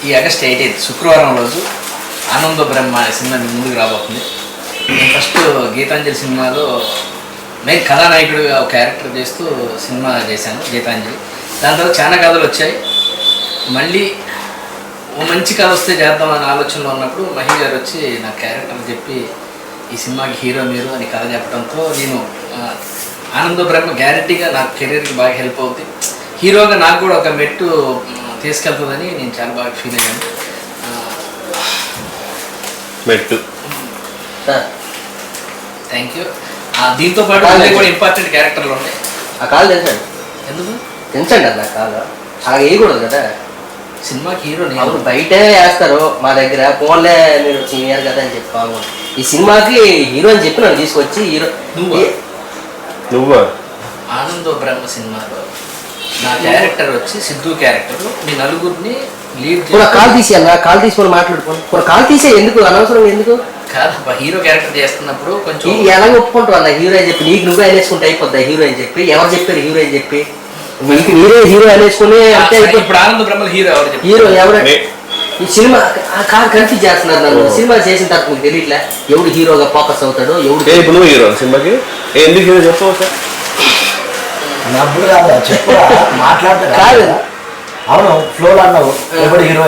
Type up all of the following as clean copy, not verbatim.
ఈ ఆగస్ట్ 18 శుక్రవారం రోజు ఆనంద బ్రహ్మ అనే సినిమా ముందుకు రాబోతుంది. నేను ఫస్ట్ గీతాంజలి సినిమాలో నేను కథానాయకుడిగా ఒక క్యారెక్టర్ చేస్తూ సినిమా చేశాను గీతాంజలి. దాని తర్వాత చాలా కథలు వచ్చాయి. మళ్ళీ ఓ మంచి కథ వస్తే చేద్దామని ఆలోచనలో ఉన్నప్పుడు మహి గారు వచ్చి నా క్యారెక్టర్ చెప్పి ఈ సినిమాకి హీరో మీరు అని కథ చెప్పడంతో నేను ఆనంద బ్రహ్మ గ్యారెంటీగా నా కెరీర్కి బాగా హెల్ప్ అవుతుంది, హీరోగా నాకు కూడా ఒక మెట్టు తీసుకెళ్తుందని నేను చాలా బాగా ఫీల్ అయ్యాను. మెట్టు థ్యాంక్ యూ. దీంతో పాటు కూడా ఇంపార్టెంట్ క్యారెక్టర్లు ఉన్నాయి. ఆ కాలు తెలుసండి. ఎందుకు తెలుసండి అన్న కాలు అలా వేయకూడదు కదా సినిమాకి హీరో. నేను బయటే వేస్తారు, మా దగ్గర ఫోన్లే మీరు సీనియర్ కదా అని చెప్పాము. ఈ సినిమాకి హీరో అని చెప్పి నన్ను తీసుకొచ్చి హీరో నువ్వు ఆనందో బ్రహ్మ సినిమాలో నా క్యారెక్టర్ వచ్చి సిద్ధు క్యారెక్టర్, మీ నలుగురిని లీడ్ కాల్ తీసేయాలి. కాల్ తీసుకొని మాట్లాడుకోండి. కాల్ తీసే ఎందుకు అనవసరం ఎందుకు కాదు, హీరో క్యారెక్టర్ చేస్తున్నప్పుడు కొంచెం ఎలా ఒప్పుకుంటావు అన్న హీరో అని చెప్పి. నీకు నువ్వే అనేసుకుంటే అయిపోద్దా హీరో అని చెప్పి? ఎవరు చెప్పారు హీరో అని చెప్పి? మీకు మీరే హీరో అనేసుకుని అంటే ఇప్పుడు ఆనంద బ్రహ్మ హీరో ఎవరు? హీరో ఎవరు? ఈ సినిమా కాదు కన్ఫ్యూజ్ చేస్తున్నారు నన్ను. సినిమా చేసిన తర్వాత మీకు తెలియట్లే ఎవడు హీరోగా ఫోకస్ అవుతాడు, ఎవడు హీరో సినిమాకి ఎందుకు హీరో చెప్పవు సార్? కాదు అవును ఫ్లోర్ అన్నావు ఎవడు హీరో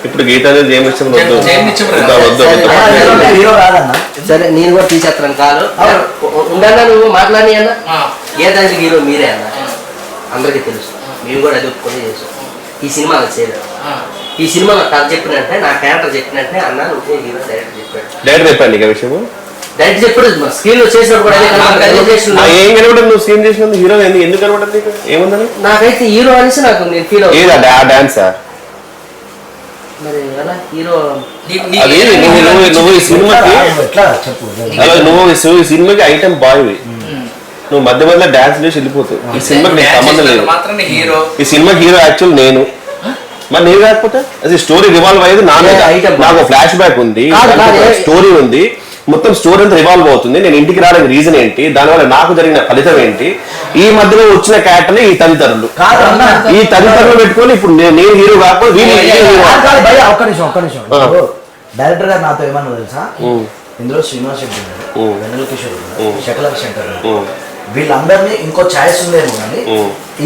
ఇప్పుడు గీతాంజలి హీరో కాదన్నా. సరే నేను కూడా తీసేస్తాను కాదు ఉండన్నా. నువ్వు మాట్లాడి అన్న గీతాంజలి హీరో మీరే అన్న, అందరికీ తెలుసు. మేము కూడా అది ఒప్పుకొని చేసాం. ఈ సినిమా చేయలేదు. ఈ సినిమా కథ చెప్పినట్టే నా క్యారెక్టర్ చెప్పినట్టే అన్న నువ్వే హీరో డైరెక్ట్ చెప్పాడు. డైరెక్ట్ చెప్పాను నీకు విషయం డైరెక్ట్ చెప్పాడు. స్క్రీన్ లో చేసినప్పుడు ఏం కనబడదు నువ్వు సీన్ చేసిన హీరో ఎందుకు కనబడదు నీకు? ఏముందని నాకైతే హీరో అనేసి నాకు నేను ఫీల్ అవుతాను. డాన్సా మరి ఎలా హీరో? నువ్వు ఈ సినిమాకి నువ్వు ఈ సినిమాకి ఐటమ్ బాయ్, నువ్వు మధ్య మధ్యలో డాన్స్ చేసి వెళ్ళిపోతావు. ఈ సినిమాకి నీకు సంబంధం లేదు. ఈ సినిమాకి హీరో యాక్చువల్ నేను. మరి నేను కాకపోతే అది స్టోరీ రివాల్వ్ అయ్యేది నా మీద. నాకు ఫ్లాష్ బ్యాక్ ఉంది, స్టోరీ ఉంది, మొత్తం స్టోరీ అంతా రివాల్వ్ అవుతుంది. నేను ఇంటికి రావడానికి రీజన్ ఏంటి, దానివల్ల నాకు జరిగిన ఫలితం ఏంటి, ఈ మధ్యలో వచ్చిన క్యారెక్టర్ ఈ తదితరులు. ఈ తదితరులు పెట్టుకొని ఇప్పుడు నేను హీరో కాకపోతే ఒక్క నిమిషం డైరెక్టర్ గారు నాతో ఏమన్నా తెలుసా? ఇందులో శ్రీనివాస్ రెడ్డి ఉన్నారు, వెన్నెల కిషోర్ ఉన్నారు, శకలక శంకర్ ఉన్నారు. వీళ్ళందరినీ ఇంకో ఛాయిస్ ఉందేమో కానీ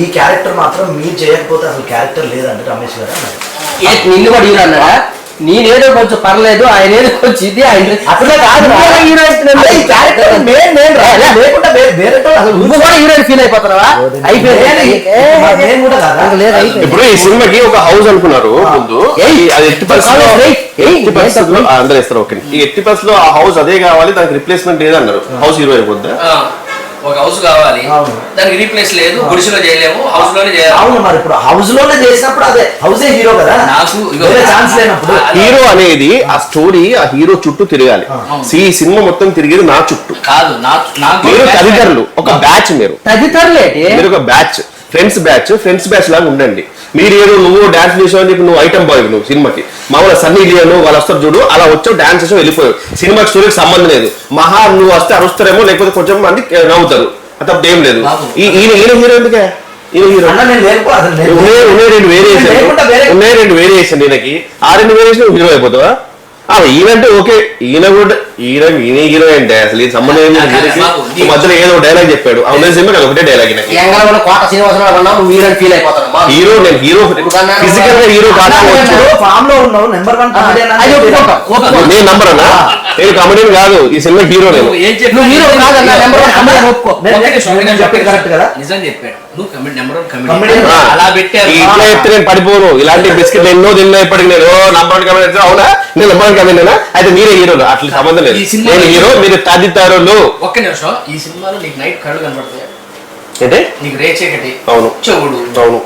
ఈ క్యారెక్టర్ మాత్రం మీరు చేయకపోతే అసలు క్యారెక్టర్ లేదంటే రమేష్ గారు అన్నారు. నిన్ను కూడా హీరో అన్నారా? నేనేదో కొంచెం పర్లేదు, ఆయన ఏదో కొంచెం ఇది ఆయన అసలే కాదు హీరోయిన్ ఫీల్ అయిపోతున్నావా? ఇప్పుడు ఈ సినిమాకి ఒక హౌస్ అనుకున్నారు ముందు, అది ఎట్టి పరిస్థితుల్లో అందరూ ఇస్తారు. ఓకే, ఈ ఎట్టి పరిస్థితుల్లో ఆ హౌస్ అదే కావాలి, దానికి రిప్లేస్మెంట్ ఏదన్నారు? హౌస్ హీరో అయిపోద్దా? ఒక హౌస్ కావాలి, దానికి రీప్లేస్ లేదు, గుడిసెలో చేయలేము, హౌస్ లోనే చేయాలి. అవును, మరి ఇప్పుడు హౌస్ లోనే చేసినప్పుడు అదే హౌసే హీరో కదా. నాకు ఛాన్స్ లేనప్పుడు హీరో అనేది ఆ స్టోరీ ఆ హీరో చుట్టూ తిరగాలి. ఈ సినిమా మొత్తం తిరిగేది నా చుట్టూ. కాదు, మీరు తదితరులు, ఒక బ్యాచ్. మీరు తదితరులే, మీరు ఒక బ్యాచ్, ఫ్రెండ్స్ బ్యాచ్ లాగా ఉండండి. మీరు ఏదో నువ్వు డాన్స్ చేసావు చెప్పి నువ్వు ఐటమ్ బాయ్, నువ్వు సినిమాకి మామూలు సన్నీ లియోను వాళ్ళు వస్తారు చూడు, అలా వచ్చావు డాన్స్ చేసావు వెళ్ళిపోయావు. సినిమాకి స్టోరీకి సంబంధం లేదు. మహా నువ్వు వస్తే అరుస్తారేమో, లేకపోతే కొంచెం మంది నవ్వుతారు, తప్ప ఏం లేదు. ఈయన హీరో ఎందుకే? ఈయన హీరో ఉన్నాయి రెండు వేరియేషన్. ఈయనకి ఆ రెండు వేరియేషన్ హీరో అయిపోతావా? ఈయనంటే ఓకే, ఈయన కూడా ఈయన హీరో అంటే అసలు ఈ సంబంధం ఏంటి? మధ్యలో ఏదో డైలాగ్ చెప్పాడు, అవునే సినిమా ఒకటే డైలాగ్. హీరో నేను హీరో ఫిజికల్ గా హీరో కాకపోవచ్చు, నేను నంబర్ అన్నా, నేను కమెడియన్ కాదు. ఈ సినిమా హీరో నేను. ఇట్లా చెప్తే నేను పడిపోను. ఇలాంటి బిస్కెట్ ఎన్నో తిన్నా ఇప్పటికి నేను నంబర్ వన్ కమెడియన్. అవునా, నేను నంబర్ వన్ కమెడియనా? అయితే మీరే హీరోలు, అట్లా సంబంధం లేదు. నేను హీరో, మీరు తదితరులు. ఒక్క నిమిషం, ఈ సినిమాలో నీకు నైట్ కళ్ళు కనబడతాయి అంటే నీకు రేచకటి అవును చెవుడు అవును.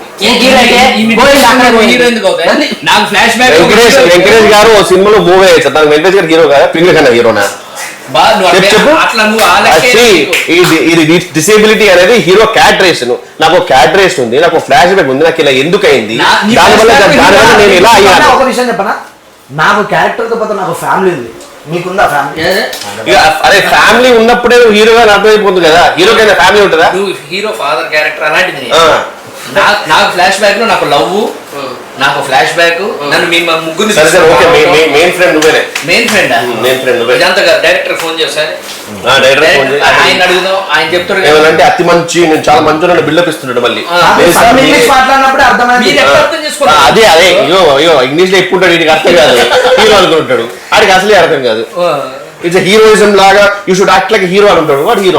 వెంకటేష్ గారు ఓ సినిమాలో మూవ్ అయ్యారు. దానికి వెంకటేష్ గారు హీరో కదా, పింగళ కన్నా హీరోనా? ఇది డిసేబిలిటీ అనేది హీరో క్యారెక్టరేషన్. నాకు క్యారెక్టరేషన్ ఉంది, నాకు ఫ్లాష్ బ్యాక్ ఉంది, నాకు ఇలా ఎందుకు అయింది, దానివల్ల నేను ఇలా అయ్యాను. ఒక విషయం చెప్పనా, నాకు క్యారెక్టర్ తో పాటు నాకు ఫ్యామిలీ ఉంది. మీకుందా ఫ్యామిలీ? ఇక అరే ఫ్యామిలీ ఉన్నప్పుడే హీరోగా అర్థమైపోతుంది కదా, హీరోకైనా ఫ్యామిలీ ఉంటుందా? నువ్వు హీరో ఫాదర్ క్యారెక్టర్ అలాంటిది ఆ. నాకు ఫ్లాష్ బ్యాక్ లో నాకు లవ్, నాకు ఫ్లాష్ బ్యాక్, నన్ను మీ ముగ్గురు సరే సరే ఓకే, మెయిన్ ఫ్రెండ్ నువ్వేనే. మెయిన్ ఫ్రెండ్ మెయిన్ ఫ్రెండ్ నువ్వే. ఇదంతా డైరెక్టర్ ఫోన్ చేస్తారు, డైరెక్టర్ ఫోన్ చేసి ఆయన అడుగుదాం, ఆయన చెప్తాడు కదా. ఏమంటే అతి మంచి, నేను చాలా మంచి బిల్డప్ ఇస్తున్నాడు మళ్ళీ. లేదు సార్, ఇంగ్లీష్ మాట్లాడినప్పుడు అర్థమైంది. మీరు ఎట్లా అర్థం చేసుకోవాలి? అదే అయ్యో అయ్యో ఇంగ్లీష్ లో ఎక్కుంటాడు, వీడికి అర్థం కాదు, హీరో అనుకుంటాడు, వాడికి అసలే అర్థం కాదు. ఇట్స్ హీరోయిజం లాగా you should act like hero అంటాడు, వాడు హీరో.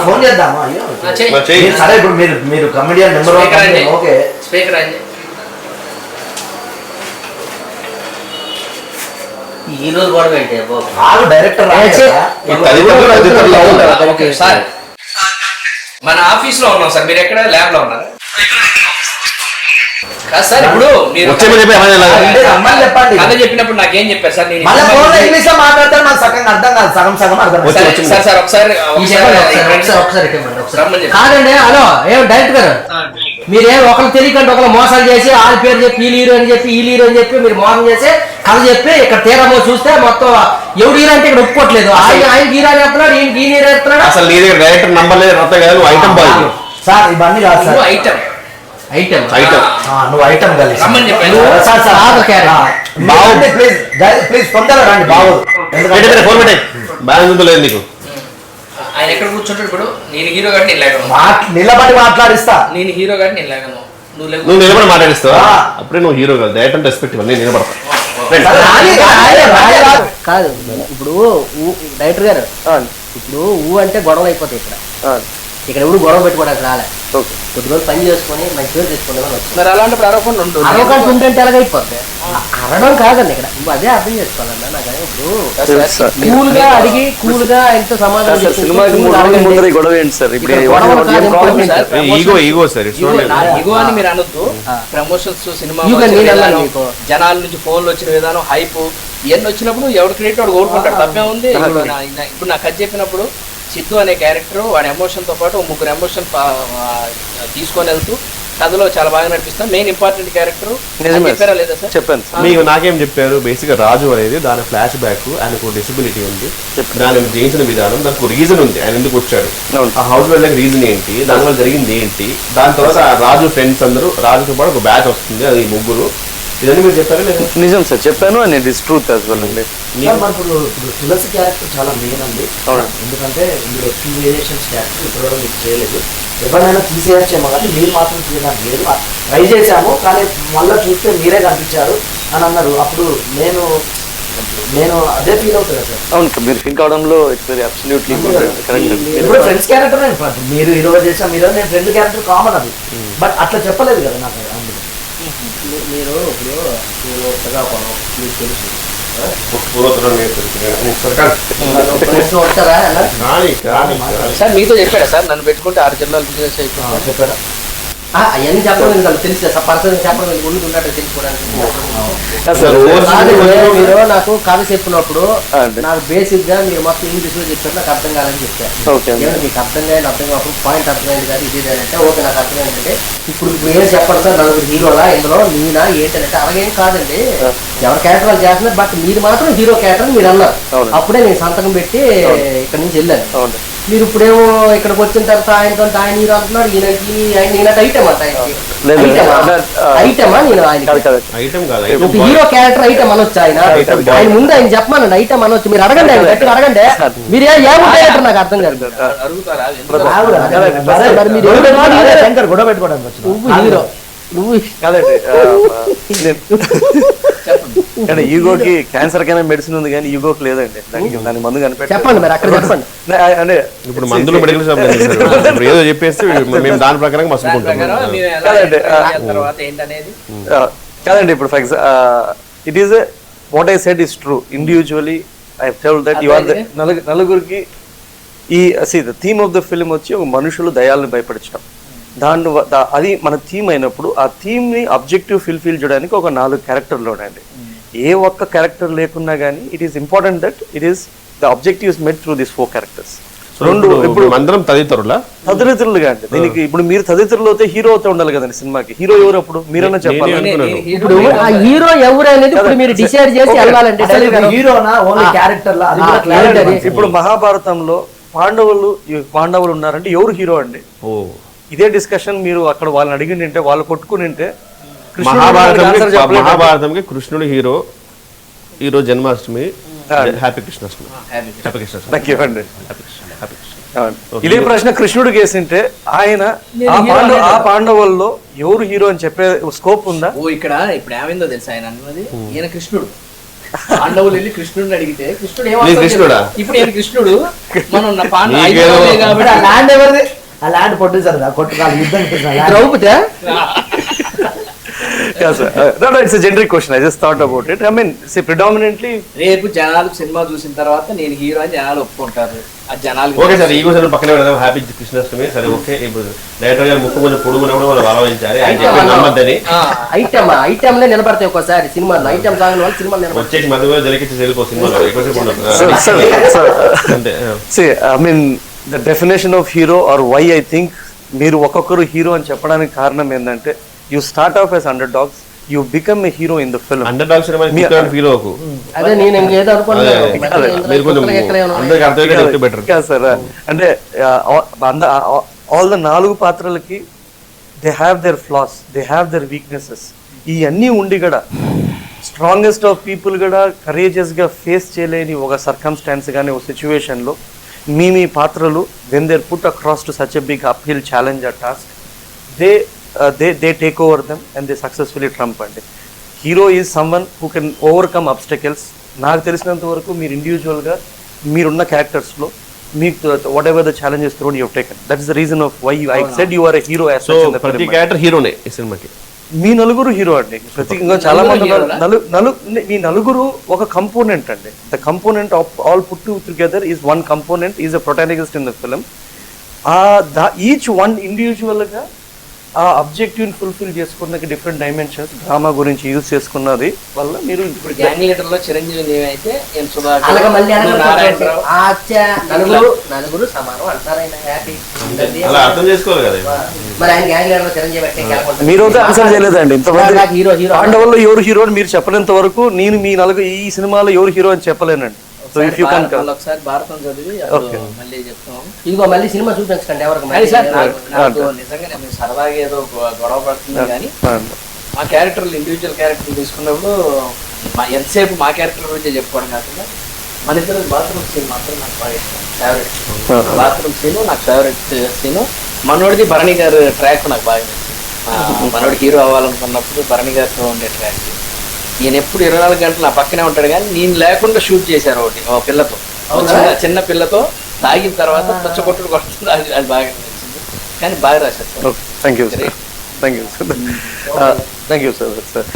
ఫోన్ చేద్దామా? అయ్యో చెయ్యి. సరే ఇప్పుడు మీరు కమెడియన్ నెంబర్ ఓకే స్పీకర్ ఆయన ఈ రోజు గొడవ ఏంటి ఆగు, డైరెక్టర్ సార్ మన ఆఫీస్ లో ఉన్నాం సార్, మీరు ఎక్కడ ల్యాబ్ లో ఉన్నారా? కాదు సార్, ఇప్పుడు మీరు అమ్మాయి చెప్పండి. కథ చెప్పినప్పుడు నాకేం చెప్పారు సార్? నేను మళ్ళీ ఫోన్ లో ఇంగ్లీష్ లో మాట్లాడతారు, నాకు సగం అర్థం కాదు, సగం అర్థం కాదు. సార్ సార్ ఒకసారి కాదండి. హలో ఏం డైరెక్ట్ గారు, మీరేం ఒకరు తెలియకండి ఒకరు మోసాలు చేసి వాళ్ళ పేరు చెప్పి ఈ హీరో అని చెప్పి ఈ హీరో అని చెప్పి మీరు మోసం చేసి కథ చెప్పి ఇక్కడ తీరమో చూస్తే మొత్తం ఎవడు హీరో అంటే ఇక్కడ ఒప్పుకోవట్లేదు. ఆయన హీరో చేస్తున్నాడు, ఈయన హీరో చేస్తున్నాడు. అసలు నీ దగ్గర డైరెక్టర్ నంబర్ లేదు, అర్థం కాదు, ఐటమ్ బాయ్ సార్. ఇవన్నీ కాదు సార్, ఐటమ్ ఐటమ్ ఐటమ్ నువ్వు ఐటమ్ కలిసి రమ్మని చెప్పాను. ప్లీజ్ తొందరగా రండి, బాగోదు. ఫోన్ పెట్టే బ్యాలెన్స్ లేదు నీకు. ఆయన ఎక్కడ కూర్చుంటాడు? ఇప్పుడు నేను హీరో గారిని నేను లేకను, నిలబడి మాట్లాడిస్తా. నేను హీరో గారిని నేను లేకను, నువ్వు నిలబడి మాట్లాడిస్తావా? అప్పుడే నువ్వు హీరో కాదు, డైరెక్టర్ రెస్పెక్ట్ ఇవ్వండి, నేను నిలబడతా. కాదు ఇప్పుడు డైరెక్టర్ గారు, ఇప్పుడు అంటే గొడవలు అయిపోతాయి ఇక్కడ ఎవరు గొడవ పెట్టుకోవడానికి రాలే. కొద్ది రోజులు పని చేసుకొని మంచి పేరు తెచ్చుకుందామని వచ్చి మరి అలాంటి అరవకుండా అరవకుండా ఉంటే ఎలాగైపోతుంది? అరవడం కాదండి ఇక్కడ, నువ్వు అదే అర్థం చేసుకోవాలన్నా. నాకు ఇప్పుడు కూల్ గా అడిగి కూల్ గా ఎంత సమాధానం ఈగో సార్, ఇగో అని మీరు అనొద్దు. ప్రమోషన్స్, సినిమా జనాల నుంచి ఫోన్లు వచ్చిన విధానం, హైప్ ఇవన్నీ వచ్చినప్పుడు ఎవరు క్రియేట్ వాడు కోరుకుంటాడు, తప్పే ఉంది. ఇప్పుడు నాకు అది చెప్పినప్పుడు సిద్ధు అనే క్యారెక్టర్ వాడి ఎమోషన్తో పాటు ముగ్గురు ఎమోషన్ తీసుకొని వెళ్తూ కథలో చాలా బాగా నడిపిస్తాం. మెయిన్ ఇంపార్టెంట్ క్యారెక్టర్ చెప్పారా లేదా సార్? చెప్పాను. మీకు నాకేం చెప్పారు, బేసిక్ గా రాజు అనేది దాని ఫ్లాష్ బ్యాక్, ఆయనకు డిసబిలిటీ ఉంది, దాని జయించిన విధానం, దానికి రీజన్ ఉంది, ఆయన ఎందుకు వచ్చాడు, ఆ హౌస్ వెళ్ళకి రీజన్ ఏంటి, దానివల్ల జరిగింది ఏంటి, దాని తర్వాత రాజు ఫ్రెండ్స్ అందరూ, రాజుతో పాటు ఒక బ్యాచ్ వస్తుంది, అది ముగ్గురు. ఇదన్నీ మీరు చెప్పారా లేదా? నిజం సార్, చెప్పాను. And it is truth as well అండి. ఇప్పుడు తులసి క్యారెక్టర్ చాలా మెయిన్ అండి, ఎందుకంటే ఇందులో 2 వేరియేషన్స్ క్యారెక్టర్ ఇప్పుడు మీకు చేయలేదు. ఎవరినైనా తీసేయచ్చేమో కానీ మీరు మాత్రం తీయడానికి లేదు. ట్రై చేశాము కానీ మళ్ళీ చూస్తే మీరే కనిపించారు అని అన్నారు. అప్పుడు నేను అదే ఫీల్ అవుతుంది సార్. అవును, మీరు ఫీల్ కావడంలో ఇట్స్ వెరీ అబ్సల్యూట్లీ కరెక్ట్. ఇప్పుడు ఫ్రెండ్స్ క్యారెక్టర్ మీరు హీరో చేసా, మీరు నేను ఫ్రెండ్ క్యారెక్టర్ కామన్ అది, బట్ అట్లా చెప్పలేదు కదా నాకు. అందుకు మీరు ఇప్పుడు మీకు తెలుసు సార్ మీతో చెప్పాడా సార్ నన్ను పెట్టుకుంటే 6 జిల్లాలు బిజినెస్ అయిపోయింది చెప్పారా? అవన్నీ చెప్పడం తెలుసు పర్సన్ చెప్పడం ముందు ఉన్నట్టు తెలుసుకోవడానికి. మీరు నాకు కథ చెప్పినప్పుడు నాకు బేసిక్ గా మీరు మొత్తం ఇంగ్లీష్ లో చెప్పారు, నాకు అర్థం కాదని చెప్పారు. మీకు అర్థం కానప్పుడు పాయింట్ అర్థమైంది కాదు ఇది అంటే ఓకే నాకు అర్థమైందంటే ఇప్పుడు ఏం చెప్పండి సార్, నలుగురు హీరోలా ఇందులో నేనా ఏంటంటే అలాగేం కాదండి, ఎవరి క్యారెక్టర్ వాళ్ళు చేస్తున్నారు, బట్ మీరు మాత్రం హీరో క్యారెక్టర్ మీరు అన్నారు. అప్పుడే నేను సంతకం పెట్టి ఇక్కడ నుంచి వెళ్ళాను. మీరు ఇప్పుడేమో ఇక్కడికి వచ్చిన తర్వాత ఆయనతో ఆయన హీరో అంటున్నారు, ఈయన ఐటమ్ అంట, ఐటమా నేను ఆయన హీరో క్యారెక్టర్ ఐటమ్ అనొచ్చు. ఆయన ముందు ఆయన చెప్పమనండి ఐటమ్ అనొచ్చు. మీరు అడగండి, ఆయన గట్టిగా అడగండి. మీరు ఏమంటారు నాకు అర్థం కాదు. గొడవ పెట్టుకోవడానికి నువ్వు హీరో నువ్వు అంటే ఈగోకి క్యాన్సర్ కైనా మెడిసిన్ ఉంది కానీ ఈగోకి లేదండి, దాని మందు కనిపెట్టి చెప్పండి మరి అక్కడ చెప్పండి. అంటే ఇప్పుడు మందులు మెడికల్ షాప్ ఏదో చెప్పేస్తే మేము దాని ప్రకారం మసుకుంటాం కాదండి. ఇప్పుడు for example it is what I said is true. Individually I told that you are the నలుగురికి ఈ the theme of the film వచ్చి ఒక మనుషులు దయాలను భయపడించడం, దాన్ని అది మన థీమ్ అయినప్పుడు ఆ థీమ్ని అబ్జెక్టివ్ ఫుల్ఫిల్ చేయడానికి ఒక 4 క్యారెక్టర్లు ఉన్నాయండి. ఏ ఒక్క క్యారెక్టర్ లేకున్నా కానీ it is important that it is the objective is met through this 4 characters. రెండు ఇప్పుడు అందరం తదితరులా తదితరులుగా అండి దీనికి. ఇప్పుడు మీరు తదితరులు అయితే హీరో అవుతే ఉండాలి కదండి సినిమాకి. హీరో ఎవరు అప్పుడు మీరన్నా చెప్పాలి. ఇప్పుడు ఆ హీరో ఎవరు అనేది ఇప్పుడు మీరు డిసైడ్ చేసి వెళ్ళాలంటే హీరోనా ఓన్లీ క్యారెక్టర్ లా అది కూడా clarity clarity. ఇప్పుడు మహాభారతంలో పాండవులు ఉన్నారంటే ఎవరు హీరో అండి? ఓ ఇదే డిస్కషన్ మీరు అక్కడ వాళ్ళని అడిగింటే వాళ్ళు కొట్టుకునింటే మహాభారతంకి కృష్ణుడు హీరో, ఈరోజు జన్మాష్టమి, హ్యాపీ కృష్ణాష్టమి. హ్యాపీ కృష్ణాష్టమి. నాకు ఇవ్వండి. హ్యాపీ కృష్ణ. ఇదే ప్రశ్న కృష్ణుడికి వేసింటే ఆయన ఆ పాండవుల్లో ఎవరు హీరో అని చెప్పే స్కోప్ ఉందా? ఓ ఇక్కడ ఇప్పుడు ఏమైందో తెలుసా ఆయన అన్నది, ఈయన కృష్ణుడు, పాండవులు వెళ్ళి కృష్ణుడిని అడిగితే కృష్ణుడు నీ కృష్ణుడా? ఇప్పుడు ఈయన కృష్ణుడు, మనం నీకేదో- ఇప్పుడు ఆ ల్యాండ్ ఎవరిది? ఆ ల్యాండ్ ప్రొడ్యూసర్ కొట్టుకాలి యుద్ధం ద్రౌపది it's generic question. I just thought about it. I mean predominantly రేపు జనాలు సినిమా చూసిన తర్వాత నేను హీరో అని జనాలు ఒప్పుకుంటారు. ఆ జనాలు ఓకే సార్, ఈ క్వశ్చన్ పక్కన పెడదాం. హ్యాపీ కృష్ణాష్టమి సరే ఓకే. ఇప్పుడు డైరెక్టర్ గారు ముక్కు కొంచెం పొడుగున కూడా వాళ్ళు ఆలోచించాలి. ఆయన చెప్పి నమ్మద్దని ఐటమ్ లే నిలబడతాయి ఒక్కోసారి సినిమాలో. ఐటమ్ సాంగ్ వాళ్ళు సినిమాలు నిలబడతాయి. వచ్చేసి మధ్య జరిగించి వెళ్ళిపో సినిమాలో ఎక్కువసేపు ఉండదు అంతే. I mean the definition of hero are why I think మీరు ఒక్కొక్కరు హీరో అని చెప్పడానికి కారణం ఏంటంటే you start off as underdogs, you become a hero in the film. Underdogs feel అవ్వకు. అదే నేను ఇంకేదో మీరు కొంచెం అందరికి అర్థమయ్యేలా చెప్తే బెటర్. సార్ అంటే ఆల్ ద 4 పాత్రలకి they have their flaws, they have their weaknesses. ఈ అన్నీ ఉండి కూడా స్ట్రాంగెస్ట్ ఆఫ్ పీపుల్ కూడా కరేజియస్గా ఫేస్ చేయలేని ఒక సర్కమ్స్టాన్స్ కానీ ఒక సిచ్యువేషన్లో మీ పాత్రలు when they're put across to such a big uphill challenge ఆ task, they take over them and they successfully trump అండి. Hero is someone who can overcome obstacles. నాకు తెలిసినంత వరకు మీరు ఇండివిజువల్గా మీరున్న క్యారెక్టర్స్లో మీకు whatever the challenges thrown you taken. That is the reason of why I said you are a hero. So ప్రతి క్యారెక్టర్ హీరోనే ఈ సినిమాకి. మీ నలుగురు హీరో అండి. ప్రత్యేకంగా చాలా మంది మీ నలుగురు ఒక కంపోనెంట్ అండి. The component of all put together is one component, is a protagonist in the film. Each one ఇండివిజువల్గా ఆ ఆబ్జెక్టివ్ని ఫుల్ఫిల్ చేసుకున్న డిఫరెంట్ డైమెన్షన్స్ డ్రామా గురించి యూజ్ చేసుకున్నది వల్ల మీరు ఇప్పుడు గ్యాంగ్ లీడర్ లో చిరంజీవి అయితే నలుగురు సమానం అంటారు. అలా అర్థం చేసుకోవాలి కదా. మరి ఆయన గ్యాంగ్ లీడర్ చిరంజీవి మీరు అయితే ఆన్సర్ చేయలేదండి. ఇంతమంది హీరో పాండవుల్లో ఎవరు హీరో అని మీరు చెప్పలేంత వరకు నేను మీ ఈ సినిమాలో ఎవరు హీరో అని చెప్పలేనండి. సో ఇఫ్ యూ కెన్ ఒకసారి భారతం చదివి మళ్ళీ చెప్తాం. ఇదిగో మళ్ళీ సినిమా చూపించండి ఎవరికి. నిజంగా నేను సరదాగా ఏదో గొడవ పడుతుంది కానీ మా క్యారెక్టర్లు ఇండివిజువల్ క్యారెక్టర్లు తీసుకున్నప్పుడు ఎంతసేపు మా క్యారెక్టర్ గురించి చెప్పుకోవడం కాకుండా మన ఇద్దరు బాత్రూమ్ సీన్ మాత్రం నాకు బాగా ఇష్టం. ఫేవరెట్ బాత్రూమ్ సీను నాకు favourite scene. మనోడిది Bharani garu track నాకు బాగా నచ్చింది. మనోడికి హీరో అవ్వాలనుకున్నప్పుడు భరణి గారితో ఉండే ట్రాక్. ఈయన ఎప్పుడు 24 గంటలు నా పక్కనే ఉంటాడు కానీ నేను లేకుండా షూట్ చేశారు ఒకటి ఓ పిల్లతో, చిన్న పిల్లతో తాగిన తర్వాత పచ్చకొట్టుడు కొడుతుంది. అది బాగా నచ్చింది కానీ బాగా రాశారు. Thank you sir.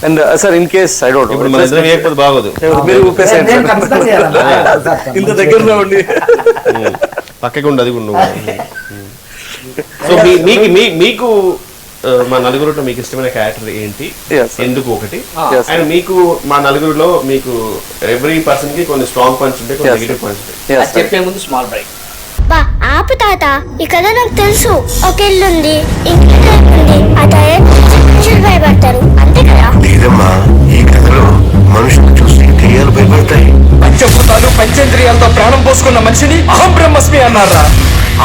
And sir in case I don't ఇప్పుడు మన ఇద్దరం వేయకపోతే బాగోదు. మీరు ఊపేసేయండి ఇంత దగ్గరలో ఉండి పక్కకి ఉండి అది కూడా. సో మీకు మా నలుగురిలో మీకు ఇష్టమైన క్యారెక్టర్ ఏంటి, ఎందుకు ఒకటి, అండ్ మీకు మా నలుగురిలో మీకు ఎవ్రీ పర్సన్ కి కొన్ని స్ట్రాంగ్ పాయింట్స్ ఉంటాయి, కొన్ని నెగటివ్ పాయింట్స్ ఉంటాయి. చెప్పే ముందు స్మాల్ బ్రేక్. బా ఆపు తాత, ఈ కథ నాకు తెలుసు. ఒక ఇల్లుంది, ఇంట్లో ఉంది, ఆ మనుషులు భయపడతారు అంతే కదా? లేదమ్మా, ఈ కథలో మనుషులు చూసి దెయ్యాలు భయపడతాయి. పంచభూతాలు పంచేంద్రియాలతో ప్రాణం పోసుకున్న మనిషిని అహం బ్రహ్మస్మి అన్నారా?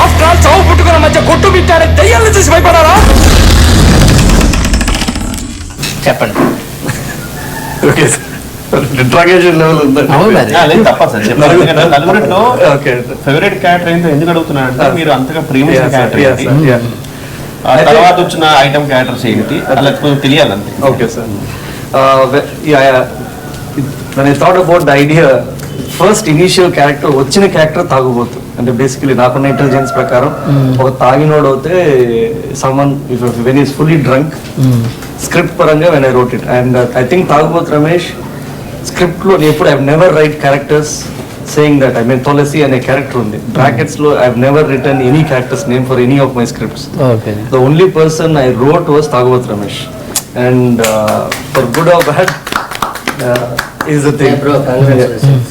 ఆఫ్టర్ ఆల్ చావు పుట్టుకున్న మధ్య కొట్టు బిట్టారే దెయ్యాలను చూసి భయపడారా? చెప్పండి. ఓకే సార్, ఇంట్రాగేషన్ లెవెల్ ఉందండి. నలుగురిలో ఫేవరెట్ క్యారెక్టర్ ఏంటో ఎందుకు అడుగుతున్నానంటే మీరు అంతగా ప్రేమించిన క్యారెక్టర్, తర్వాత వచ్చిన ఐటమ్ క్యారెక్టర్స్ ఏంటి అలా కొంచెం తెలియాలంటే. Okay sir, when I thought about the idea, first initial character వచ్చిన క్యారెక్టర్ తాగుబోతు. అంటే బేసికలీ నాకున్న ఇంటెలిజెన్స్ ప్రకారం ఒక తాగినోడు అయితే someone when is fully drunk. Script పరంగా when I wrote it and I think తాగుబోతు రమేష్ స్క్రిప్ట్లో ఎప్పుడు I never write characters saying that. I mean తులసి అనే క్యారెక్టర్ ఉంది బ్రాకెట్స్ లో. I never written any characters name for any of my scripts. The only person I wrote was తాగుబోతు Ramesh. And for good or bad is the thing. Bro, congratulations.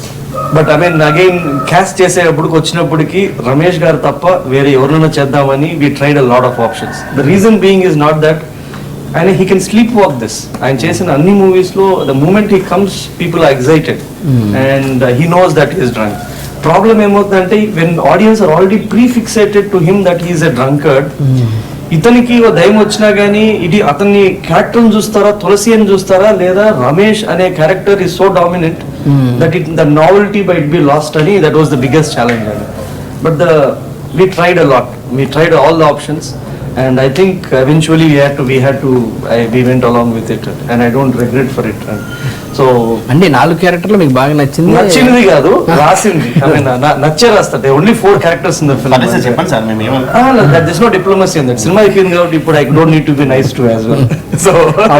But I mean again cast చేసేటప్పటికి వచ్చినప్పటికి రమేష్ గారు తప్ప వేరే ఎవరినైనా చేద్దామని we tried a lot of options. The reason being is not that ఆయన he can sleep walk this. ఆయన చేసిన అన్ని మూవీస్ లో the moment he comes people are excited and he knows that is drunk. Problem ఏమవుతుందంటే when audience are already prefixated to him that he's a drunkard, ఇతనికి దయ్యం వచ్చినా గానీ ఇది అతన్ని క్యారెక్టర్ చూస్తారా, తులసి అని చూస్తారా, లేదా రమేష్ అనే character is so dominant that it the novelty by it be lost అని that was the biggest challenge అని. But we tried a lot, we tried all the options and I think eventually we went along with it and I don't regret for it. So అంటే 4 క్యారెక్టర్లు మీకు బాగా నచ్చింది కాదు, రాసింది. నచ్చే రాస్తా. Only 4 characters in the film. చెప్పండి సార్, మేము this no diplomacy in that. సినిమా అయిపోయింది కాబట్టి ఇప్పుడు I don't need to be nice to as well. So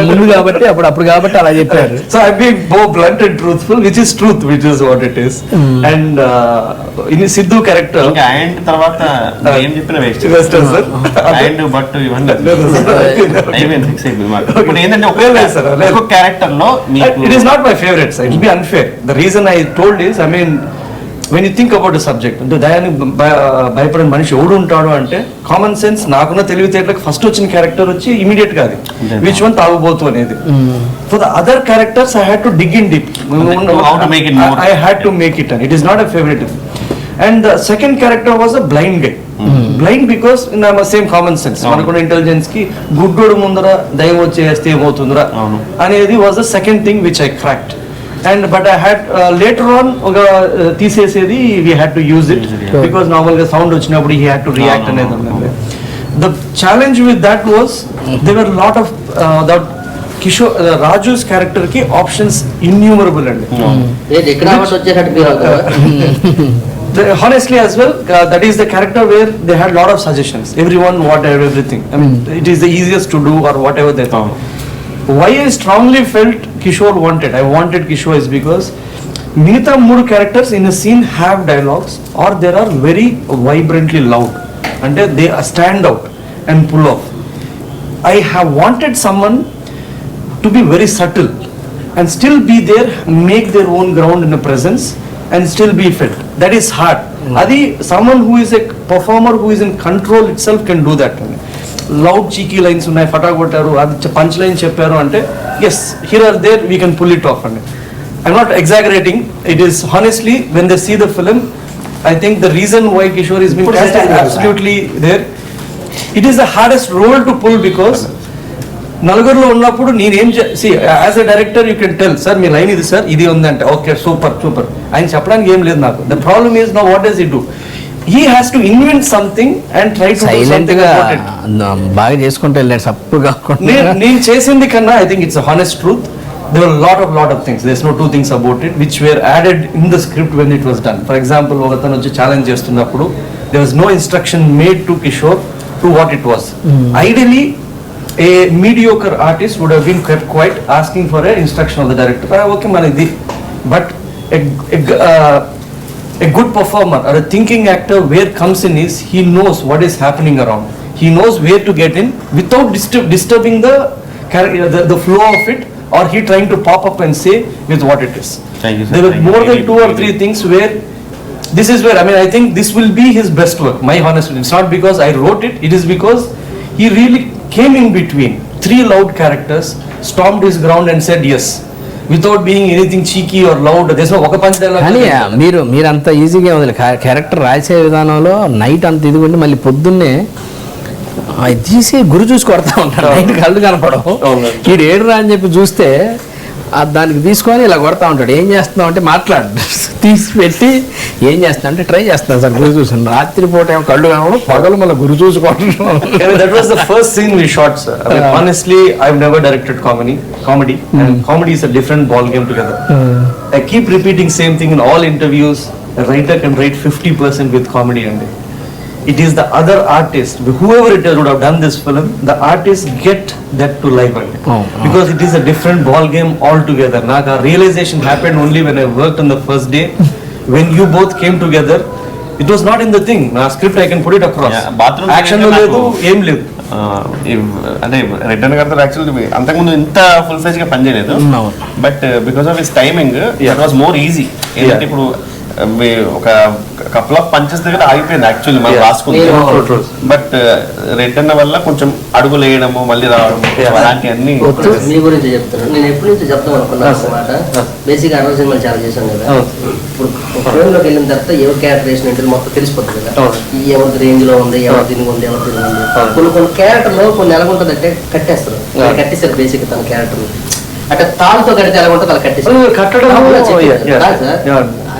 ముందు కాబట్టి అప్పుడు కాబట్టి అలా చెప్పారు. So I be both blunt and truthful, which is truth, which is what it is. And in Siddhu character and తర్వాత ఏం చెప్పిన వేస్ట్ సార్. అండ్ బట్ ఇవన్నీ ఇప్పుడు ఏంటంటే ఒక క్యారెక్టర్ లో it is not my favorite side. It will be unfair. The reason I told is, I mean, when you think about the subject, అంటే దయాన్ని భయపడిన మనిషి ఎవడు ఉంటాడు అంటే కామన్ సెన్స్ నాకున్న తెలివితేటలకు ఫస్ట్ వచ్చిన క్యారెక్టర్ వచ్చి ఇమీడియట్ గా అది విచ్ వన్ తాగుబోతు అనేది. For the other characters I had to dig in deep. I had to make it, and it is not a favorite. And the second character was a blind guy. Blind because in the same common sense, మనకున్న intelligence కి గుడ్డోడు ముందర దయ్యం వచ్చేస్తే ఏమవుతుందిరా అనేది was the second thing which I cracked. And but I had later on ఒక తీసేసేది we had to use it because normal గా sound వచ్చినప్పుడు he had to react అనేది ఉంది. The challenge with that was there were a lot of that Kishore Raju's character కి options innumerable అండి. ఎక్కడ వచ్చేటట్టు మీరు honestly as well, that is the character where they had lot of suggestions, everyone whatever everything. I mean it is the easiest to do or whatever they thought. Why I strongly felt Kishore wanted, I wanted Kishore is because minita 3 characters in a scene have dialogues or they are very vibrantly loud and they stand out and pull off. I have wanted someone to be very subtle and still be there, make their own ground in a presence and still be felt. That is hard. Adi someone who is a performer who is in control itself can do that. Loud cheeky lines unnai, fatakottaru, adi punch line chepparu ante yes, here or there we can pull it off. And I'm not exaggerating. It is honestly when they see the film, I think the reason why Kishore is being cast is absolutely there. It is the hardest role to pull because నలుగురిలో ఉన్నప్పుడు నేనేం as a director you can tell sir me line ఇది sir ఇది ఉందంటే okay super super ఆయన చెప్పడానికి ఏం లేదు నాకు. The problem is know what does he do, he has to invent something and try to silent గా బాగా చేసుకుంటూ వెళ్ళాడు సప్పు కాకుండా. నేను చేసింది కన్నా I think it's a honest truth. There were lot of things. There's no 2 things about it which were added in the script when it was done. For example, ఒకతను వచ్చి ఛాలెంజ్ చేస్తున్నప్పుడు there was no instruction made to Kishore to what it was. Ideally a mediocre artist would have been kept quiet asking for an instruction of the director. Okay manidi, but a good performer or a thinking actor where comes in is he knows what is happening around, he knows where to get in without disturbing the flow of it or he trying to pop up and say with what it is. Thank you, sir. There were more than 2 or 3 things where this is where I mean I think this will be his best work, my honest opinion. It's not because I wrote it, it is because he really came in between 3 loud characters, stomped his ground and said yes without being anything cheeky or loud. There's no ఒక punch dialogue. కానీ మీరు అంత ఈజీగా ఉంది character రాసే విధానంలో night అంత ఇదిగుండి మళ్ళీ పొద్దున్నే అది తీసి గురి చూసి కొడతా ఉంటాడు. నైట్ కళ్ళు కనపడవు, వీడు ఏడురా అని చెప్పి చూస్తే దానికి తీసుకొని ఇలా కొడతా ఉంటాడు. ఏం చేస్తున్నావు అంటే మాట్లాడు తీసి పెట్టి ఏం చేస్తున్నా అంటే ట్రై చేస్తాను సార్ గురి చూసాను. రాత్రిపూట ఏమో కళ్ళు కనపడం, పగలు మళ్ళీ గురి చూసుకోవడం. That was the first scene we shot, sir. I mean, honestly, I've never directed comedy, and comedy is a different ball game together. I keep repeating same thing in all interviews. A writer can write 50% with comedy and it is the other artist, whoever it is would have done this film, the artists get that to life because it is a different ball game altogether. Naga realization happened only when I worked on the first day when you both came together. It was not in the thing. Na script I can put it across. Bathroom action lo ledu em ledu. అంటే రిటర్న్ గారితో actually అంతకుముందు ఇంత full ఫ్లెజ్ గా పనిచేయలేదు. But because of his timing it was more easy. ఏంటంటే ఇప్పుడు ఒక కపుల్ ఆఫ్ పంచెస్ దగ్గర ఆగిపోయింది యాక్చువల్లీ మనం రాసుకుంది. బట్ రెడ్ అన్న వల్ల కొంచెం అడుగులు వేయడము మళ్ళీ రావడం అలాంటివన్నీ. మీ గురించి చెప్తున్నాను, నేను ఎప్పటి నుంచి చెప్తాను అనుకున్నాను అన్నమాట. బేసిక్ అరవై సినిమాలు చాలా చేశాను కదా. ఇప్పుడు ఫిల్మ్లోకి వెళ్ళిన తర్వాత ఎవరు క్యారెక్టర్ వేసినట్టు మొత్తం తెలిసిపోతుంది కదా, ఎవరి రేంజ్ లో ఉంది, ఎవరు దీనికి ఉంది, ఎవరు దీనికి ఉంది. కొన్ని క్యారెక్టర్లో కొన్ని ఎలా ఉంటుంది అంటే కట్టేస్తారు, కట్టేస్తారు బేసిక్ తన క్యారెక్టర్ అంటే తాళ్ళతో కడితే ఎలా ఉంటుంది అలా కట్టేస్తారు.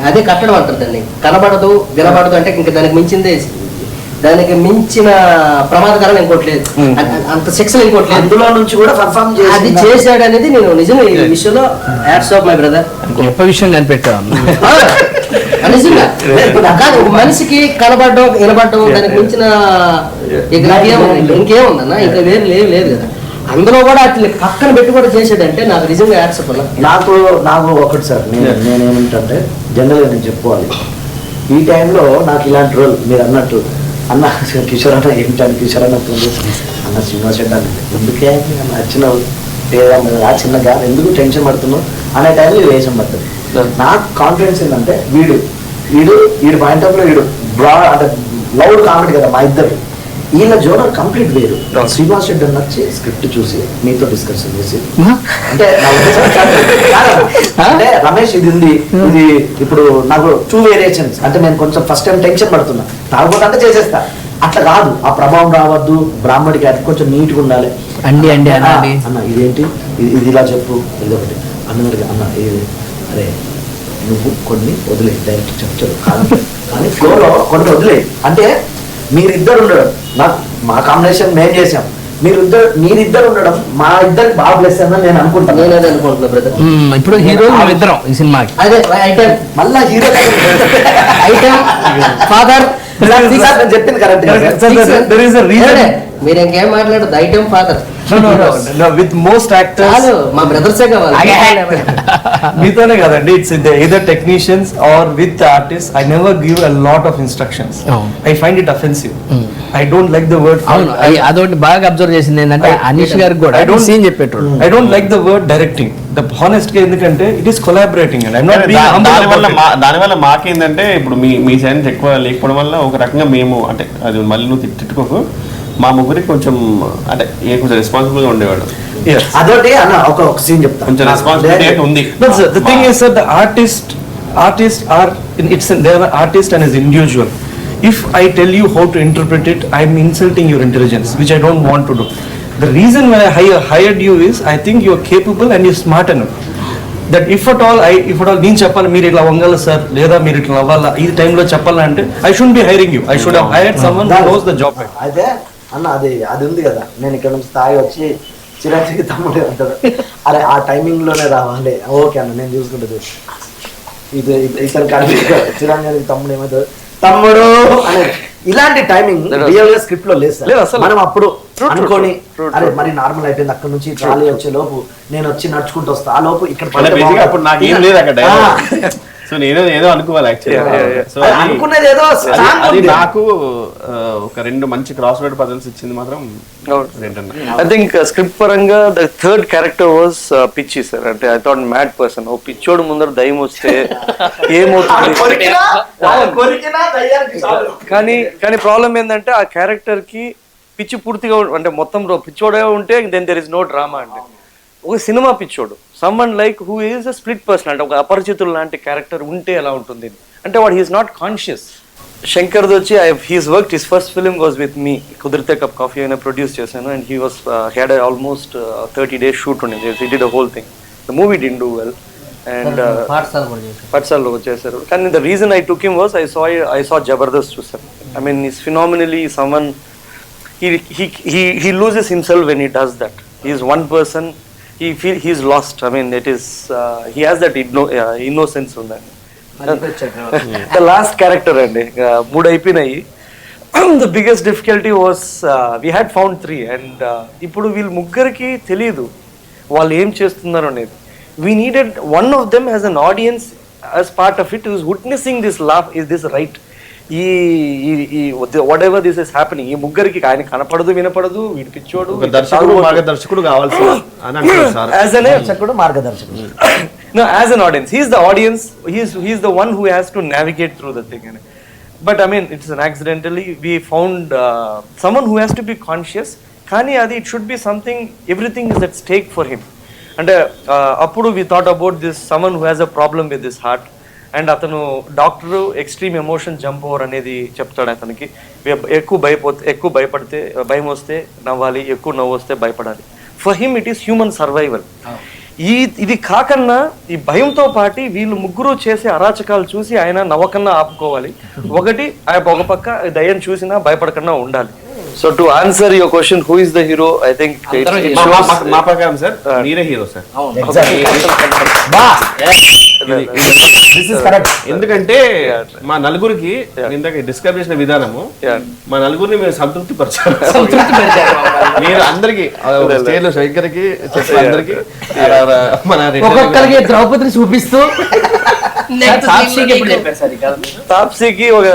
అదే కట్టడం అంటారు దాన్ని. కనబడదు వినబడదు అంటే ఇంకా దానికి మించిన ప్రమాదకరం ఇంకోటి లేదు, అంత శిక్షణ ఇంకోటి లేదు. అందులో నుంచి కూడా పర్ఫార్మ్ అది చేశాడు అనేది నేను నిజంగా ఈ విషయంలో హ్యాట్స్ ఆఫ్ మై బ్రదర్. గొప్ప విషయం కనిపెట్టాను నిజంగా. కాదు, ఒక మనిషికి కనబడడం వినబడడం దానికి మించిన ఇంకేముందన్నా, ఇంకా వేరు లేదు కదా. అందులో కూడా అట్లా పక్కన పెట్టి కూడా చేసాడంటే నాకు నిజంగా హ్యాట్స్ ఆఫ్. నాకు ఒకటి సార్, నేనేమిటంటే జనరల్గా నేను చెప్పుకోవాలి, ఈ టైంలో నాకు ఇలాంటి రోల్ మీరు అన్నట్టు అన్న కిషోర్ అన్న ఏమిటని కిషోర్ అన్నట్టుంది అన్న శ్రీనివాస్ రెడ్డి అన్న ఎందుకే నచ్చినావు లేదా ఆ చిన్న గారు ఎందుకు టెన్షన్ పడుతున్నావు అనే టైంలో వేషం పడుతుంది. నాకు కాన్ఫిడెన్స్ ఏంటంటే వీడు పాయింట్ ఆఫ్ లో వీడు బ్రాడ్ అంటే లౌడ్ కామెడీ కదా మా ఇద్దరు, ఈయన జోనర్ కంప్లీట్ వేరు. శ్రీనివాస్ రెడ్డి అన్న వచ్చి స్క్రిప్ట్ చూసి మీతో డిస్కషన్ చేసి అంటే అంటే రమేష్ ఇది ఉంది, ఇది ఇప్పుడు నాకు 2 వేరియేషన్స్ అంటే నేను కొంచెం ఫస్ట్ టైం టెన్షన్ పడుతున్నా, తాగబోతే అంటే చేసేస్తా, అట్లా కాదు ఆ ప్రభావం రావద్దు, బ్రాహ్మడికి అది కొంచెం నీట్గా ఉండాలి అన్న ఇదేంటి ఇది ఇలా చెప్పు, ఇదొకటి అన్నగారికి అన్న ఇది అరే నువ్వు కొన్ని వదిలే డైరెక్ట్ చెప్తారు కానీ ఫ్లోలో కొన్ని వదిలే అంటే మీరిద్దరు ఉండడం నాకు మా కాంబినేషన్ మేము చేసాం, మీరిద్దరు ఉండడం మా ఇద్దరికి బాగా ప్లస్ అని నేను అనుకుంటాను. నేనే అనుకుంటున్నా బ్రదర్. ఇప్పుడు హీరో ఇద్దరం ఈ సినిమాకి అదే ఐటమ్ మళ్ళా హీరో ఐటమ్ ఫాదర్ చెప్పింది కరెక్ట్. మీరు ఇంకేం మాట్లాడదు, item father. With most actors, మా బ్రదర్సే కావాలి. మీతోనే కదండి, it's either technicians or with the artists. I never give a lot of instructions. I find it offensive. I don't like the word. అదొకటి బాగా అబ్జర్వ్ చేసింది ఏంటంటే అనీష్ గారికి కూడా సీన్ చెప్పేటోడు. I don't like the word directing. The honest గా ఎందుకంటే it is collaborating and I'm not being humble about it. దానివల్ల మాకేందంటే ఇప్పుడు మీ సైన్స్ ఎక్కువ లేకపోవడం వల్ల ఒక రకంగా మేము అంటే అది మళ్ళీ నువ్వు తిట్టుకోకు, మా ముగ్గురికి కొంచెం అంటే కొంచెం రెస్పాన్సిబుల్ గా ఉండేవాడు. అదొకటి అన్న ఒక సీన్ చెప్తా, కొంచెం రెస్పాన్సిబిలిటీ ఉంది. The thing is that the artists are they are artist and as individual. If I tell you how to interpret it, I'm insulting your intelligence, which I don't want to do. The reason why I hired you is I think you're capable and you're smart enough that if at all నేను చెప్పాలి మీరు ఇట్లా వంగాలి sir లేదా మీరు ఇట్లా అవ్వాలా ఈ టైంలో చెప్పాలంటే I shouldn't be hiring you. I should have hired someone who knows the job. అయితే అన్న అది ఉంది కదా, నేను ఇక్కడ నుంచి స్థాయి వచ్చి చిరంజీవి తమ్ముడు అంటాడు, అరే ఆ టైమింగ్ లోనే రావాలి, ఓకే అన్న నేను చూసుకుంటుంది ఇది ఇతను కలిపి చిరంజీవి తమ్ముడు ఏమవుతుంది తమ్ముడు అనేది ఇలాంటి టైమింగ్ రియల్ గా స్క్రిప్ట్ లో లేదు సార్. మనం అప్పుడు అనుకోని అరే మరి నార్మల్ అయిపోయింది, అక్కడ నుంచి ట్రాలీ వచ్చే లోపు నేను వచ్చి నడుచుకుంటూ వస్తా, ఆ లోపు ఇక్కడ సో నేను ఏదో అనుకోవాలి అనుకున్నది ఏదో. అది నాకు ఒక 2 మంచి క్రాస్ వర్డ్ పజల్స్ ఇచ్చింది మాత్రం. I think script పరంగా the third character was పిచ్చి సార్. అంటే I thought mad person. ఓ పిచ్చోడు ముందర దయ్యం వస్తే ఏమవుతుంది, కానీ ప్రాబ్లం ఏంటంటే ఆ క్యారెక్టర్ కి పిచ్చి పూర్తిగా అంటే మొత్తం పిచ్చోడే ఉంటే then there is no drama. అంటే ఒక సినిమా పిచ్చోడు someone like who is a split person అంటే ఒక అపరిచితులు లాంటి క్యారెక్టర్ ఉంటే ఎలా ఉంటుంది అంటే వాడు హీఈస్ నాట్ కాన్షియస్. శంకర్ వచ్చి he's work his first film was with me, కుదిరితే కప్ కాఫీ అయినా ప్రొడ్యూస్ చేశాను and he was had almost 30 days shoot ఉండింది. He did the whole thing. The movie did do well and పాఠశాలలో చేశారు. కానీ the reason I took him was I saw Jabardasth చూసాను. I mean is phenomenally someone he loses himself when he does that. He is one person, he is lost. I mean it is he has that innocence on that. The last character and mood అయిపోయినాయి. The biggest difficulty was we had found 3 and ఇప్పుడు వీళ్ళ ముగ్గురికి తెలియదు వాళ్ళు ఏం చేస్తున్నారు అనేది. We needed one of them as an audience as part of it who is witnessing this laugh. Is this right? ఈ whatever this is happening ఈ ముగ్గురికి ఆయన కనపడదు వినపడదు వీడి పిచ్చోడు మార్గదర్శకుడు కావాల్సి మార్గదర్శకుడు No, as an audience, he's the audience. He's the one who has to navigate through the thing. But I mean, it's an accidentally we found someone who has to be conscious. Kani adi, it should be something. Everything is at stake for him. And appudu we thought about this someone who has a problem with his heart. And అతను doctor extreme emotion jump over అనేది చెప్తాడు అతనికి. ఎక్కువ భయపడితే భయం వస్తే నవ్వాలి, ఎక్కువ నవ్వు వస్తే భయపడాలి. For him it is human survival. ఇది కాకన్నా ఈ భయంతో పాటు వీళ్ళు ముగ్గురు చేసే అరాచకాలు చూసి ఆయన నవ్వకన్నా ఆపుకోవాలి. ఒక పక్క దయ్యం చూసినా భయపడకన్నా ఉండాలి. So to answer your question, who is the hero? I think మా ప్రకారం సార్ మీరే హీరో సార్. ఎందుకంటే మా నలుగురికి ఇందాక డిస్క్రైబ్ చేసిన విధానము మా నలుగురిని మీరు సంతృప్తి పరిచారు. మీరు అందరికి స్టేజ్ లో శంకర్కి అందరికి మన ఒక్కొక్కరికి ద్రౌపదిని చూపిస్తూ తాప్సీకి ఒక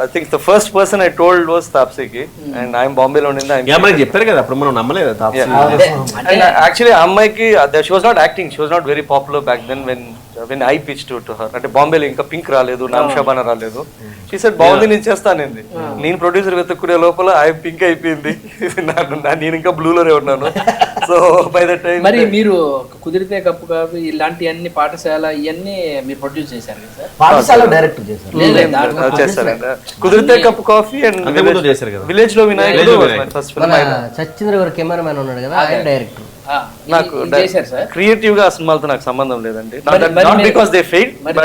I think the first person I told was తాప్సీకి. అండ్ ఆయన బాంబేలో ఉండింది చెప్పారు కదా అప్పుడు మనం నమ్మలేదు. యాక్చువల్లీ ఆ అమ్మాయికి she was not acting, she was not very popular back then when I pitched to her. అంటే బాంబేలో ఇంకా పింక్ రాలేదు, నామ్ షబానా రాలేదు. షీ సెడ్ బాగుంది నేను చేస్తానండి. నేను ప్రొడ్యూసర్ వెతుక్కునే లోపల ఐ పింక్ అయిపోయింది, నేను ఇంకా బ్లూలోనే ఉన్నాను. సో బై ద టైం మరి మీరు కుదిరితే కప్పు కాఫీ ఇలాంటి అన్ని పాఠశాల ఇవన్నీ మీరు ప్రొడ్యూస్ చేశారు కదా సార్? పాఠశాల డైరెక్ట్ చేశారు. చేస్తారండి. కుదిరితే కప్పు కాఫీ అండ్ చేశారు కదా విలేజ్ లో వినాయకుడు ఫస్ట్ ఫిల్మ్. సచిన్ గారు కెమెరామెన్ ఉన్నాడు కదా, ఆయన డైరెక్టర్. నాకు క్రియేటివ్ గా సినిమాలతో నాకు సంబంధం లేదండి. Not because they fail, but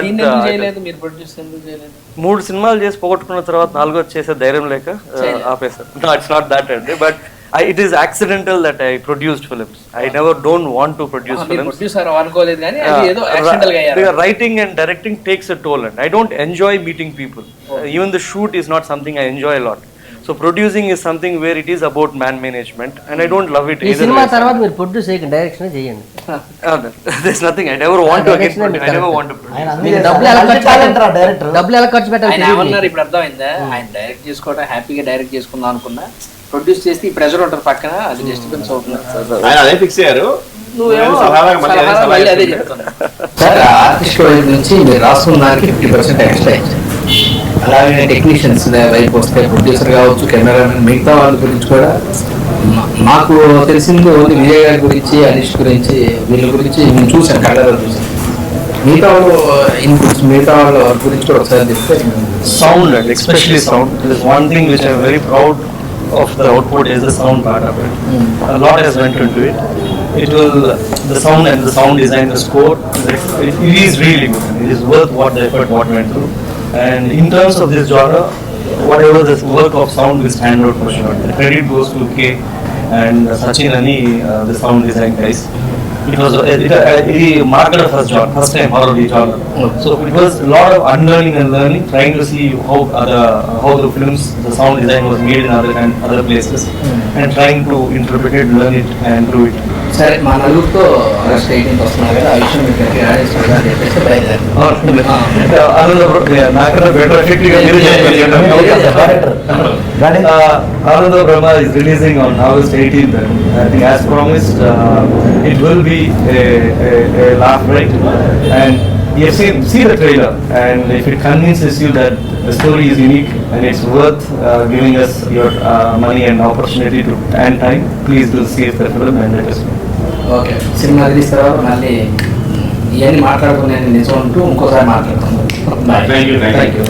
3 సినిమాలు చేసి పోగొట్టుకున్న తర్వాత 4వ చేసే ధైర్యం లేక ఆపేశారు. ఇట్స్ నాట్ దట్ అండి, but it is accidental that I produced films. I never don't want to produce films. Producer అనుకోలేదు కానీ అది ఏదో accidental గా అయ్యారు. Writing and directing takes a toll and I don't enjoy meeting people. Even the shoot is not something I enjoy a lot. So producing is something where it is about man management and I don't love it either. ఈ cinema తర్వాత మీరు produce చేయకండి, direction చేయండి. There's nothing I never want to again. I never want to produce. డబ్బులు ఎలా ఖర్చు పెట్టాలి? ఆయన ఏమన్నారు ఇప్పుడు అర్థమైందా? ఆయన డైరెక్ట్ చేసుకోవడం హ్యాపీగా డైరెక్ట్ చేసుకుందాం అనుకున్నా, ప్రొడ్యూస్ చేస్తే ఈ ప్రెషర్ ఉంటుంది పక్కన, అది డిస్టర్బెన్స్ అవుతుంది. అదే ఫిక్స్ అయ్యారు. అదే చెప్తున్నా సార్. ఆర్టిస్ట్ వైపు నుంచి మీరు రాసుకున్న దానికి 50% ఎక్స్ట్రా ఇచ్చారు. అలాగే టెక్నీషియన్స్ వైపు వస్తే ప్రొడ్యూసర్ కావచ్చు, కెమెరామెన్, మిగతా వాళ్ళ గురించి కూడా నాకు తెలిసింది ఓన్లీ విజయ్ గారి గురించి, అనీష్ గురించి, వీళ్ళ గురించి నేను చూసాను, కళ్ళలో చూసాను. మిగతా వాళ్ళు ఇన్పుట్స్, మిగతా వాళ్ళ గురించి కూడా ఒకసారి చెప్తే. Sound, especially sound, is one thing which I'm very proud of the output is the sound part of it. A lot has went into it. The sound and the sound design, the score, it is really good. It is worth what the effort what went through. And in terms of this genre, whatever this work of sound will stand out for sure. The credit goes to K and Sachin Ani, the sound design guys. It was marked first time horror genre. So it was a lot of unlearning and learning, trying to see how the films, the sound design was made in other places, and trying to interpret it, learn it, and do it. సరే, మా నలుగురితో August 18th వస్తున్నారు కదా, ఆ విషయం మీకు చెప్పేసి బయలుదేరి Ananda Brahma is releasing on August 18th. I think as promised, it will be a laugh, right? And you have see the trailer, and if it convinces you that the story is unique and it's worth giving us your money and opportunity to and time, please do see the film and let us know. Okay, cinema release తర్వాత మళ్ళీ ఇవన్నీ మాట్లాడుకునే నిజం అంటూ ఇంకోసారి మాట్లాడుతున్నాను. Thank you. Thank you.